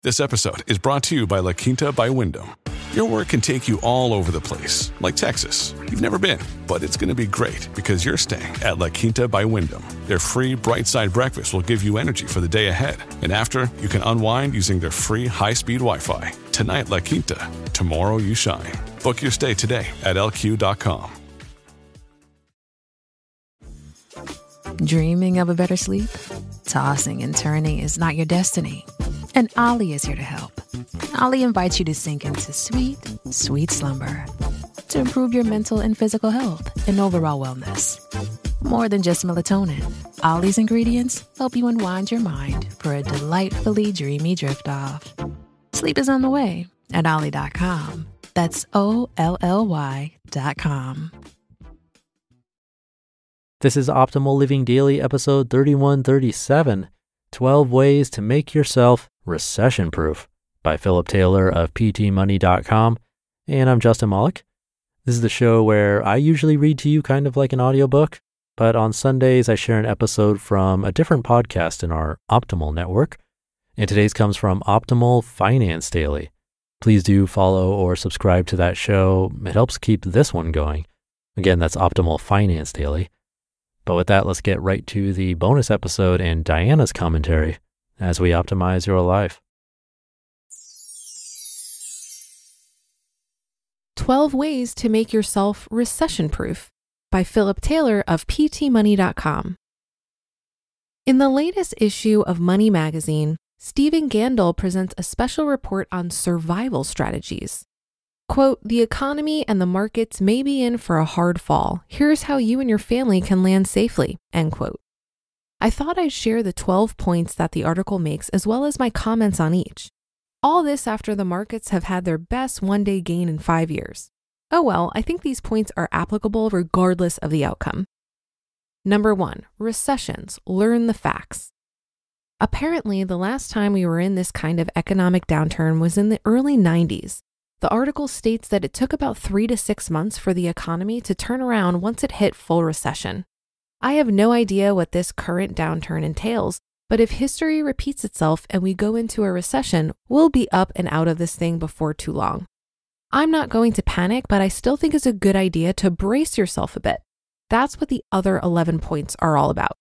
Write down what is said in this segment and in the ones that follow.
This episode is brought to you by La Quinta by Wyndham. Your work can take you all over the place, like Texas. You've never been, but it's going to be great because you're staying at La Quinta by Wyndham. Their free Bright Side breakfast will give you energy for the day ahead. And after, you can unwind using their free high-speed Wi-Fi. Tonight, La Quinta. Tomorrow, you shine. Book your stay today at lq.com. Dreaming of a better sleep? Tossing and turning is not your destiny. And Ollie is here to help. Ollie invites you to sink into sweet, sweet slumber to improve your mental and physical health and overall wellness. More than just melatonin, Ollie's ingredients help you unwind your mind for a delightfully dreamy drift off. Sleep is on the way at Ollie.com. That's OLLY.com. This is Optimal Living Daily, episode 3137, 12 Ways to Make Yourself Recession-Proof by Philip Taylor of ptmoney.com. And I'm Justin Malik. This is the show where I usually read to you kind of like an audiobook, but on Sundays I share an episode from a different podcast in our Optimal network. And today's comes from Optimal Finance Daily. Please do follow or subscribe to that show. It helps keep this one going. Again, that's Optimal Finance Daily. But with that, let's get right to the bonus episode and Diana's commentary as we optimize your life. 12 Ways to Make Yourself Recession-Proof by Philip Taylor of ptmoney.com. In the latest issue of Money magazine, Stephen Gandel presents a special report on survival strategies. Quote, "The economy and the markets may be in for a hard fall. Here's how you and your family can land safely," end quote. I thought I'd share the 12 points that the article makes as well as my comments on each. All this after the markets have had their best one-day gain in 5 years. Oh well, I think these points are applicable regardless of the outcome. Number 1, recessions. Learn the facts. Apparently, the last time we were in this kind of economic downturn was in the early 90s. The article states that it took about 3 to 6 months for the economy to turn around once it hit full recession. I have no idea what this current downturn entails, but if history repeats itself and we go into a recession, we'll be up and out of this thing before too long. I'm not going to panic, but I still think it's a good idea to brace yourself a bit. That's what the other 11 points are all about.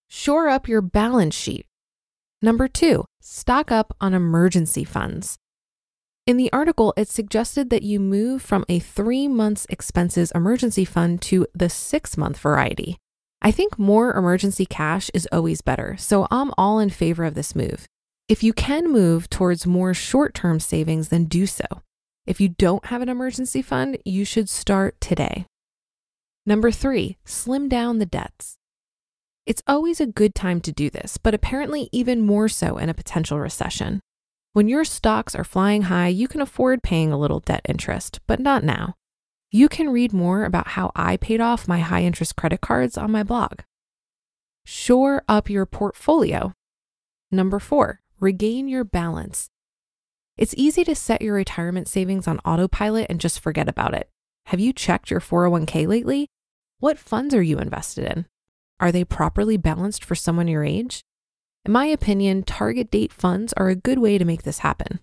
Shore up your balance sheet. Number 2, stock up on emergency funds. In the article, it suggested that you move from a 3 months expenses emergency fund to the 6-month variety. I think more emergency cash is always better, so I'm all in favor of this move. If you can move towards more short-term savings, then do so. If you don't have an emergency fund, you should start today. Number 3, slim down the debts. It's always a good time to do this, but apparently even more so in a potential recession. When your stocks are flying high, you can afford paying a little debt interest, but not now. You can read more about how I paid off my high-interest credit cards on my blog. Shore up your portfolio. Number 4, regain your balance. It's easy to set your retirement savings on autopilot and just forget about it. Have you checked your 401k lately? What funds are you invested in? Are they properly balanced for someone your age? In my opinion, target date funds are a good way to make this happen.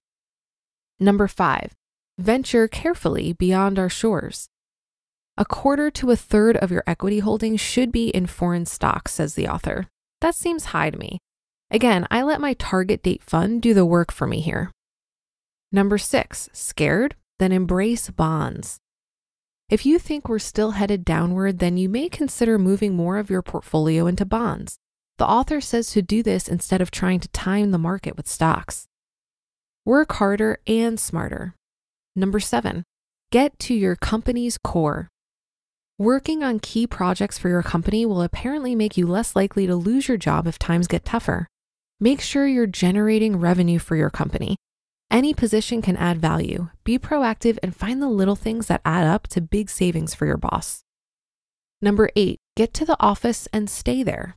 Number 5, venture carefully beyond our shores. 1/4 to 1/3 of your equity holdings should be in foreign stocks, says the author. That seems high to me. Again, I let my target date fund do the work for me here. Number 6, scared? Then embrace bonds. If you think we're still headed downward, then you may consider moving more of your portfolio into bonds. The author says to do this instead of trying to time the market with stocks. Work harder and smarter. Number 7, get to your company's core. Working on key projects for your company will apparently make you less likely to lose your job if times get tougher. Make sure you're generating revenue for your company. Any position can add value. Be proactive and find the little things that add up to big savings for your boss. Number 8, get to the office and stay there.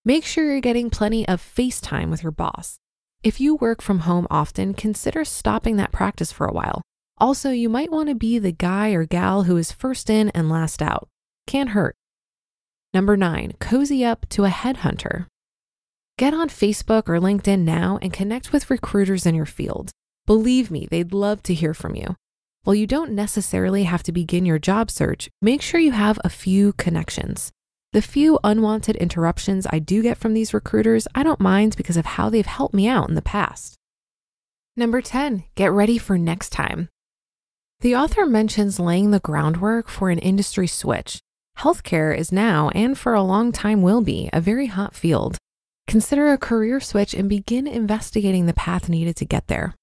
Make sure you're getting plenty of face time with your boss. If you work from home often, consider stopping that practice for a while. Also, you might want to be the guy or gal who is first in and last out. Can't hurt. Number 9, cozy up to a headhunter. Get on Facebook or LinkedIn now and connect with recruiters in your field. Believe me, they'd love to hear from you. While you don't necessarily have to begin your job search, make sure you have a few connections. The few unwanted interruptions I do get from these recruiters, I don't mind because of how they've helped me out in the past. Number 10, get ready for next time. The author mentions laying the groundwork for an industry switch. Healthcare is now, and for a long time will be, a very hot field. Consider a career switch and begin investigating the path needed to get there.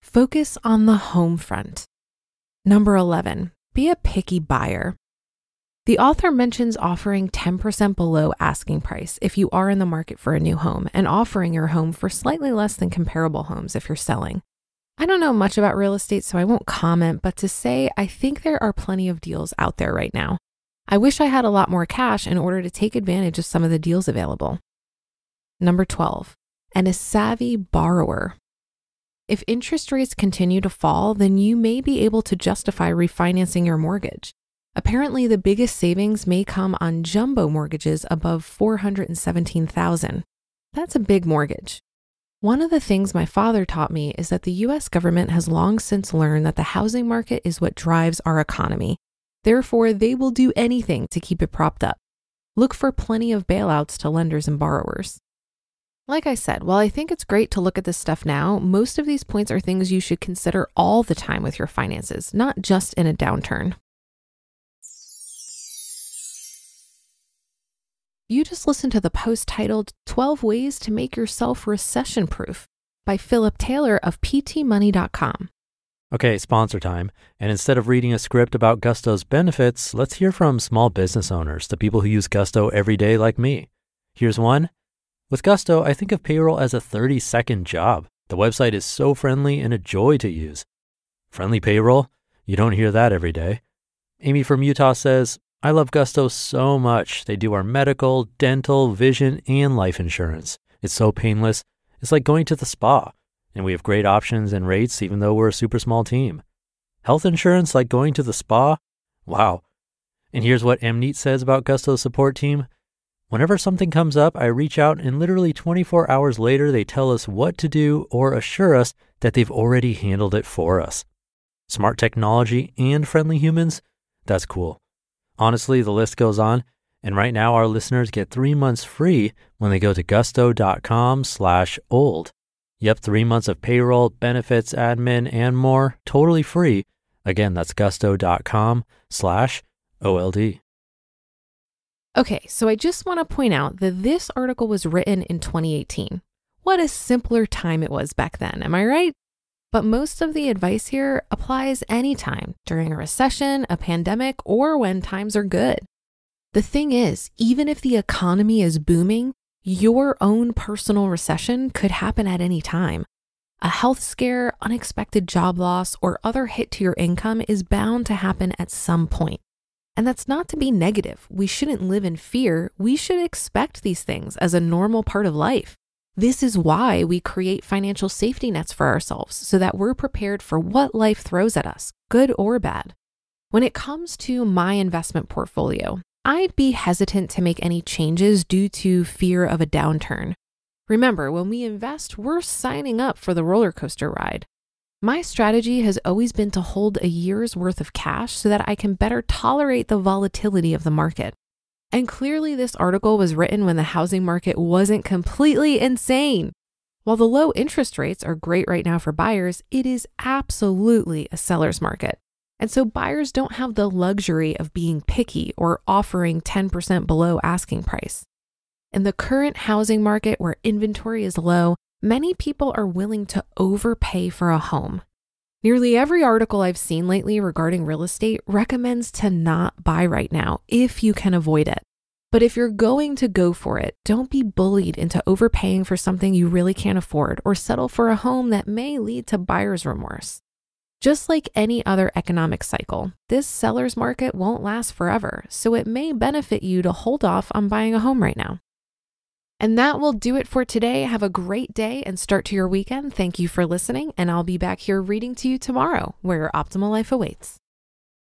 Focus on the home front. Number 11, be a picky buyer. The author mentions offering 10% below asking price if you are in the market for a new home and offering your home for slightly less than comparable homes if you're selling. I don't know much about real estate, so I won't comment, but to say I think there are plenty of deals out there right now. I wish I had a lot more cash in order to take advantage of some of the deals available. Number 12, and a savvy borrower. If interest rates continue to fall, then you may be able to justify refinancing your mortgage. Apparently, the biggest savings may come on jumbo mortgages above $417,000. That's a big mortgage. One of the things my father taught me is that the U.S. government has long since learned that the housing market is what drives our economy. Therefore, they will do anything to keep it propped up. Look for plenty of bailouts to lenders and borrowers. Like I said, while I think it's great to look at this stuff now, most of these points are things you should consider all the time with your finances, not just in a downturn. You just listened to the post titled 12 Ways to Make Yourself Recession-Proof by Philip Taylor of ptmoney.com. Okay, sponsor time. And instead of reading a script about Gusto's benefits, let's hear from small business owners, the people who use Gusto every day like me. Here's one. With Gusto, I think of payroll as a 30-second job. The website is so friendly and a joy to use. Friendly payroll? You don't hear that every day. Amy from Utah says, I love Gusto so much. They do our medical, dental, vision, and life insurance. It's so painless. It's like going to the spa. And we have great options and rates even though we're a super small team. Health insurance like going to the spa? Wow. And here's what Mneet says about Gusto's support team. Whenever something comes up, I reach out and literally 24 hours later, they tell us what to do or assure us that they've already handled it for us. Smart technology and friendly humans? That's cool. Honestly, the list goes on, and right now our listeners get 3 months free when they go to gusto.com/old. Yep, 3 months of payroll, benefits, admin, and more, totally free. Again, that's gusto.com/OLD. Okay, so I just want to point out that this article was written in 2018. What a simpler time it was back then, am I right? But most of the advice here applies anytime, during a recession, a pandemic, or when times are good. The thing is, even if the economy is booming, your own personal recession could happen at any time. A health scare, unexpected job loss, or other hit to your income is bound to happen at some point. And that's not to be negative. We shouldn't live in fear. We should expect these things as a normal part of life. This is why we create financial safety nets for ourselves so that we're prepared for what life throws at us, good or bad. When it comes to my investment portfolio, I'd be hesitant to make any changes due to fear of a downturn. Remember, when we invest, we're signing up for the roller coaster ride. My strategy has always been to hold a year's worth of cash so that I can better tolerate the volatility of the market. And clearly this article was written when the housing market wasn't completely insane. While the low interest rates are great right now for buyers, it is absolutely a seller's market. And so buyers don't have the luxury of being picky or offering 10% below asking price. In the current housing market where inventory is low, many people are willing to overpay for a home. Nearly every article I've seen lately regarding real estate recommends to not buy right now if you can avoid it. But if you're going to go for it, don't be bullied into overpaying for something you really can't afford or settle for a home that may lead to buyer's remorse. Just like any other economic cycle, this seller's market won't last forever, so it may benefit you to hold off on buying a home right now. And that will do it for today. Have a great day and start to your weekend. Thank you for listening, and I'll be back here reading to you tomorrow, where your optimal life awaits.